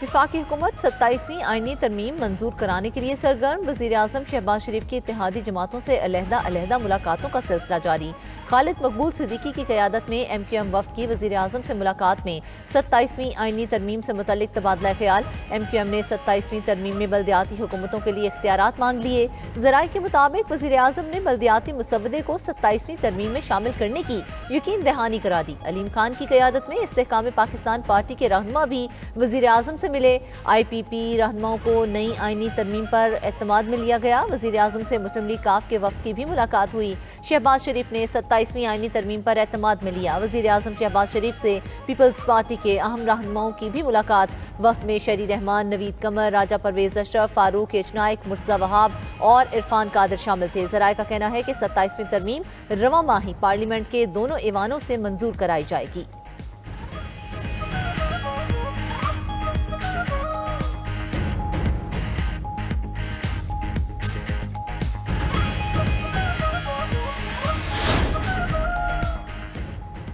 वफाकी हुकूमत 27वीं आईनी तरमीम मंजूर कराने के लिए सरगर्म। वज़ीर-ए-आज़म शहबाज शरीफ की इत्तेहादी जमातों से अलहदा मुलाकातों का सिलसिला जारी। खालिद मकबूल सिद्दीकी की क़यादत में MQM वफ़द की वज़ीर-ए-आज़म से मुलाकात में 27वीं आईनी तरमीम से मुतल्लिक तबादला ख्याल। MQM ने 27वीं तरमीम में बल्दियाती हुकूमतों के लिए इख्तियारात मांग लिए। ज़राए के मुताबिक वज़ीर-ए-आज़म ने बल्दियाती मुसव्वदे को 27वीं तरमीम में शामिल करने की यकीन दहानी करा दी। अलीम खान की क़यादत में इस्तेहकाम पाकिस्तान पार्टी के रहनुमा भी वज़ीर-ए-आज़म से मिले। IPP रहनुमाओं को नई आईनी तरमीम पर एतमाद में लिया गया। वज़ीर-ए-आज़म से मुस्लिम लीग काफ के वफ़द की भी मुलाकात हुई। शहबाज शरीफ ने 27वीं आईनी तरमीम पर एतमाद में लिया। वज़ीर-ए-आज़म शहबाज शरीफ से पीपल्स पार्टी के अहम रहनुमाओं की भी मुलाकात। वफ़द में शरी रहमान, नवीद कमर, राजा परवेज़ अशरफ, फारूक एचनाइक, मुर्तज़ा वहाब और इरफान कादिर शामिल थे। ज़राए का कहना है कि 27वीं तरमीम रवां माही पार्लियामेंट के दोनों ऐवानों से मंजूर कराई जाएगी।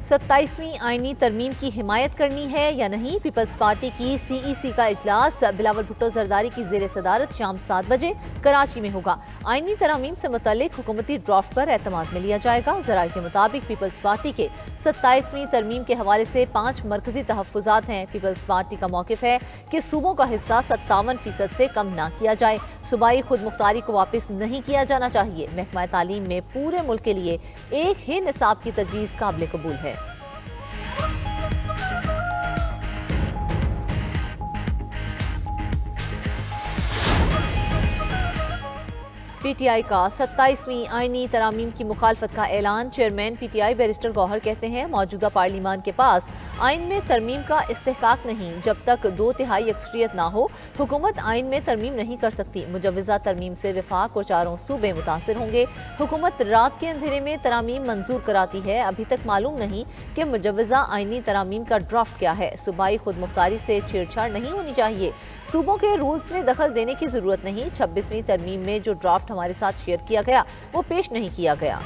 सत्ताईसवीं आईनी तरमीम की हिमायत करनी है या नहीं। पीपल्स पार्टी की CEC का इजलास बिलावल भुट्टो जरदारी की ज़ेर सदारत शाम 7 बजे कराची में होगा। आईनी तरमीम से मुतल्लिक हुकूमती ड्राफ्ट पर एतमाद में लिया जाएगा। ज़राए के मुताबिक पीपल्स पार्टी के 27वीं तरमीम के हवाले से 5 मरकजी तहफ़्फ़ुज़ात हैं। पीपल्स पार्टी का मौक़िफ़ है कि सूबों का हिस्सा 57% से कम ना किया जाए। सूबाई खुद मुख्तारी को वापस नहीं किया जाना चाहिए। महकमा तालीम में पूरे मुल्क के लिए एक ही निसाब की तजवीज़ काबिल कबूल है। PTI का 27वीं आईनी तरामीम की मुखालफत का ऐलान। चेयरमैन PTI बैरिस्टर गौहर कहते हैं, मौजूदा पार्लिमान के पास आइन में तरमीम का इस्तेहकाक नहीं। जब तक 2/3 अक्सरियत ना हो, हुकूमत आइन में तरमीम नहीं कर सकती। मुजव्वज़ा तरमीम से वफाक और चारों सूबे मुतासिर होंगे। हुकूमत रात के अंधेरे में तरामीम मंजूर कराती है। अभी तक मालूम नहीं कि मुजव्वज़ा आइनी तरामीम का ड्राफ्ट क्या है। सूबाई खुद मुख्तारी से छेड़छाड़ नहीं होनी चाहिए। सूबों के रूल्स में दखल देने की जरूरत नहीं। 26वीं तरमीम में जो ड्राफ्ट हमारे साथ शेयर किया गया वो पेश नहीं किया गया।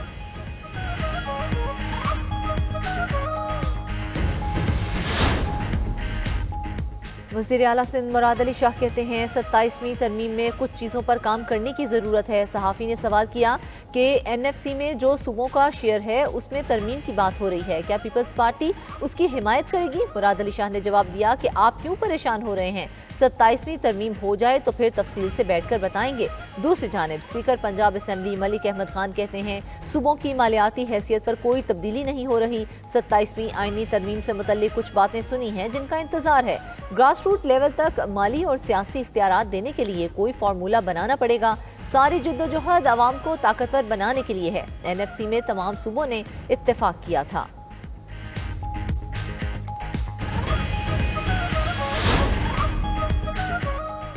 वज़ीर आला सिंध मुराद अली शाह कहते हैं, 27वीं तरमीम में कुछ चीज़ों पर काम करने की ज़रूरत है। सहाफ़ी ने सवाल किया कि NFC में जो सूबों का शेयर है उसमें तरमीम की बात हो रही है, क्या पीपल्स पार्टी उसकी हिमायत करेगी? मुराद अली शाह ने जवाब दिया कि आप क्यों परेशान हो रहे हैं, 27वीं तरमीम हो जाए तो फिर तफसील से बैठ कर बताएंगे। दूसरी जानिब स्पीकर पंजाब असम्बली मलिक अहमद खान कहते हैं, सूबों की मालियाती हैसियत पर कोई तब्दीली नहीं हो रही। 27वीं आईनी तरमीम से मुतल्लिक कुछ बातें सुनी हैं जिनका इंतजार है। ग्रास रूट लेवल तक माली और सियासी इख्तियारात देने के लिए कोई फार्मूला बनाना पड़ेगा। सारी जद्दोजहद आवाम को ताकतवर बनाने के लिए है। NFC में तमाम सूबों ने इत्तेफाक किया था।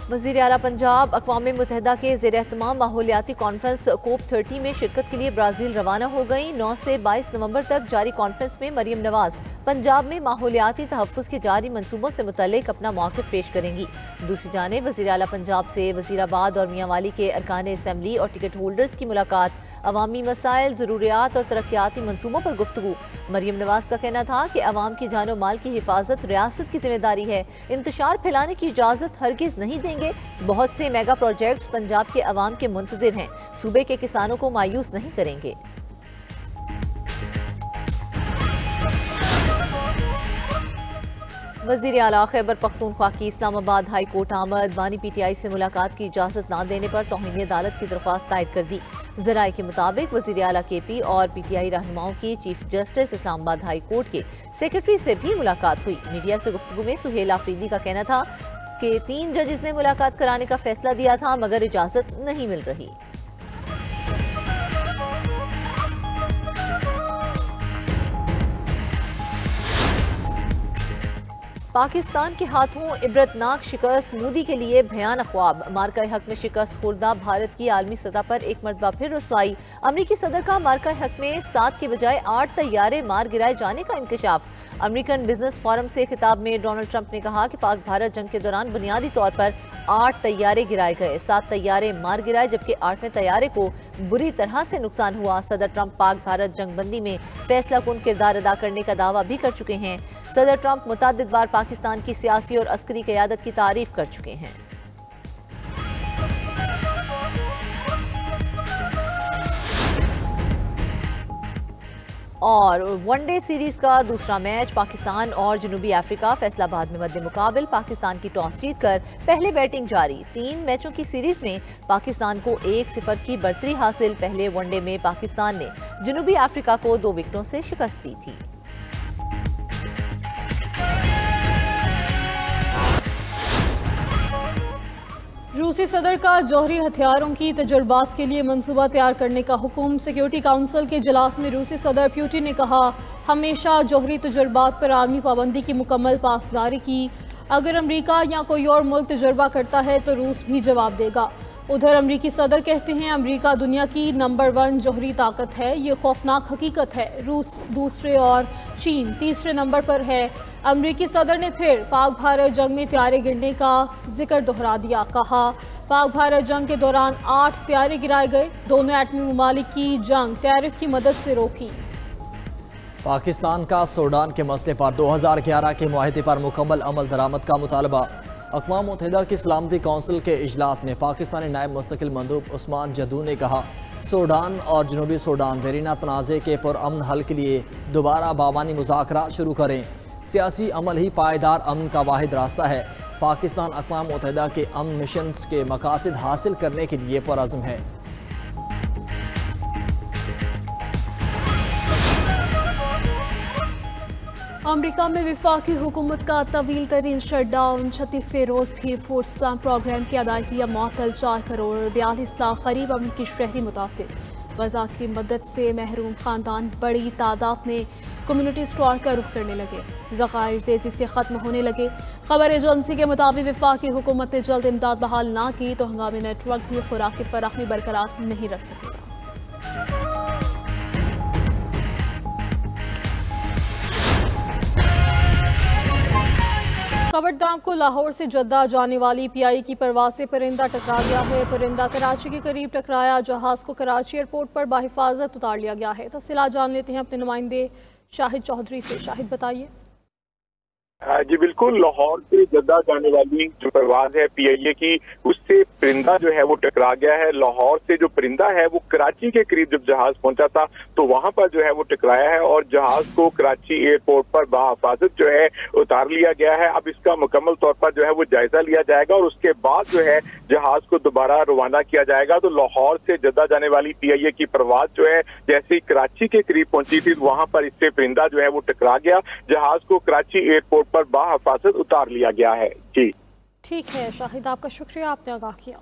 वज़ीर आला पंजाब अक़वाम मुत्तहिदा के ज़ेर एहतमाम माहौलियाती कॉन्फ्रेंस COP30 में शिरकत के लिए ब्राज़ील रवाना हो गई। 9 से 22 नवंबर तक जारी कॉन्फ्रेंस में मरियम नवाज पंजाब में माहौलियाती तहफ़्फ़ुज़ के जारी मनसूबों से मुतल्लिक अपना मौक़िफ़ पेश करेंगी। दूसरी जानिब वज़ीर आला पंजाब से वज़ीराबाद और मियांवाली के अरकान असम्बली और टिकट होल्डर्स की मुलाकात। अवामी मसाइल, ज़रूरियात और तरक्याती मनसूबों पर गुफ्तगू। मरियम नवाज का कहना था कि अवाम की जानो माल की हिफाजत रियासत की जिम्मेदारी है। इंतशार फैलाने की इजाज़त हरगिज़ नहीं देंगे। बहुत से मेगा प्रोजेक्ट्स पंजाब के अवाम के मुंतज़िर हैं। सूबे के किसानों को मायूस नहीं करेंगे। वज़ीर आला खैबर पख्तूनख्वा की इस्लामाबाद हाई कोर्ट आमद। बानी PTI से मुलाकात की इजाज़त ना देने पर तौहीन अदालत की दरख्वास्त दायर कर दी। ज़राए के मुताबिक वज़ीर आला KP और PTI रहनुमाओं की chief justice Islamabad high court के सेक्रेटरी से भी मुलाकात हुई। मीडिया से गुफ्तगू में सुहेल आफरीदी का कहना था कि 3 जजेस ने मुलाकात कराने का फैसला दिया था मगर इजाज़त नहीं मिल रही। पाकिस्तान के हाथों इबरतनाक शिकस्त, मोदी के लिए भयानक ख्वाब। मार्का हक में शिकस्त खुर्दा भारत की आलमी सतह पर एक मरतबा फिर रसवाई। अमरीकी सदर का मार्का हक में 7 के बजाय 8 तैयारे मार गिराए जाने का इंकशाफ। अमेरिकन बिजनेस फोरम से खिताब में डोनाल्ड ट्रंप ने कहा कि पाक भारत जंग के दौरान बुनियादी तौर पर 8 तैयारे गिराए गए, 7 तैयारे मार गिराए जबकि 8वें तैयारे को बुरी तरह से नुकसान हुआ। सदर ट्रंप पाक भारत जंग बंदी में फैसला कुन किरदार अदा करने का दावा भी कर चुके हैं। सदर ट्रंप मुतअद्दिद बार पाकिस्तान की सियासी और अस्करी क़यादत की तारीफ कर चुके हैं। और वनडे सीरीज का दूसरा मैच पाकिस्तान और जनूबी अफ्रीका फैसलाबाद में मद्दे मुकाबिल पाकिस्तान की टॉस जीतकर पहले बैटिंग जारी। 3 मैचों की सीरीज में पाकिस्तान को 1-0 की बढ़तरी हासिल। पहले वनडे में पाकिस्तान ने जनूबी अफ्रीका को 2 विकेटों से शिकस्त दी थी। रूसी सदर का जौहरी हथियारों की तजुर्बात के लिए मंसूबा तैयार करने का हुक्म। सिक्योरिटी काउंसिल के इजलास में रूसी सदर पुतिन ने कहा, हमेशा जौहरी तजुर्बात पर आलमी पाबंदी की मुकम्मल पासदारी की। अगर अमरीका या कोई और मुल्क तजुर्बा करता है तो रूस भी जवाब देगा। उधर अमरीकी सदर कहते हैं, अमरीका दुनिया की नंबर 1 जौहरी ताकत है। ये खौफनाक हकीकत है। रूस दूसरे और चीन तीसरे नंबर पर है। अमरीकी सदर ने फिर पाक भारत जंग में तैयारे गिरने का जिक्र दोहरा दिया। कहा, पाक भारत जंग के दौरान 8 तैयारे गिराए गए। दोनों एटमी ममालिक की जंग टैरिफ की मदद से रोकी। पाकिस्तान का सूडान के मसले पर 2011 के मुआहदे पर मुकम्मल अमल दरामद का मुतालबा। अक़वाम मुत्तहिदा की सलामती कौंसिल के इजलास में पाकिस्तानी नायब मुस्तकिल मंदूब उस्मान जदू ने कहा, सूडान और जनूबी सूडान देरीना तनाज़े के पुरअमन हल के लिए दोबारा बाबानी मुज़ाकरा शुरू करें। सियासी अमल ही पायदार अमन का वाहिद रास्ता है। पाकिस्तान अक़वाम मुत्तहिदा के अमन मिशन के मकासद हासिल करने के लिए पुरअज़्म है। अमरीका में वफाकी हुकूमत का तवील तरीन शटडाउन। 36वें रोज़ भी फूड स्टैम्प प्रोग्राम की अदायगियाँ मुअत्तल। 4 करोड़ 42 लाख करीब अमरीकी शहरी मुतासिर। ग़ज़ा की मदद से महरूम ख़ानदान बड़ी तादाद में कम्युनिटी स्टोर का रुख करने लगे। ज़ख़ायर तेज़ी से ख़त्म होने लगे। खबर एजेंसी के मुताबिक वफाकी हुकूमत ने जल्द इमदाद बहाल ना की तो हंगामी नेटवर्क भी खुराक की फराहमी बरकरार नहीं रख सकेगा। खबरदार को लाहौर से जद्दा जाने वाली PI की परवाज़ से परिंदा टकरा गया है। परिंदा कराची के करीब टकराया। जहाज़ को कराची एयरपोर्ट पर बाहिफाजत उतार लिया गया है। तफसीलात जान लेते हैं अपने नुमाइंदे शाहिद चौधरी से। शाहिद, बताइए। जी बिल्कुल, लाहौर से जद्दा जाने वाली जो परवाज है PIA की, उससे परिंदा जो है वो टकरा गया है। लाहौर से जो परिंदा है वो कराची के करीब जब जहाज पहुंचा था तो वहां पर जो है वो टकराया है और जहाज को कराची एयरपोर्ट पर बाहिफाजत जो है उतार लिया गया है। अब इसका मुकम्मल तौर पर जो है वो जायजा लिया जाएगा और उसके बाद जो है जहाज को दोबारा रवाना किया जाएगा। तो लाहौर से जद्दा जाने वाली PIA की परवाज जो है जैसे ही कराची के करीब पहुंची थी वहां पर इससे परिंदा जो है वो टकरा गया। जहाज को कराची एयरपोर्ट पर बाहिफाजत उतार लिया गया है। जी ठीक है शाहिद, आपका शुक्रिया, आपने आगाह किया।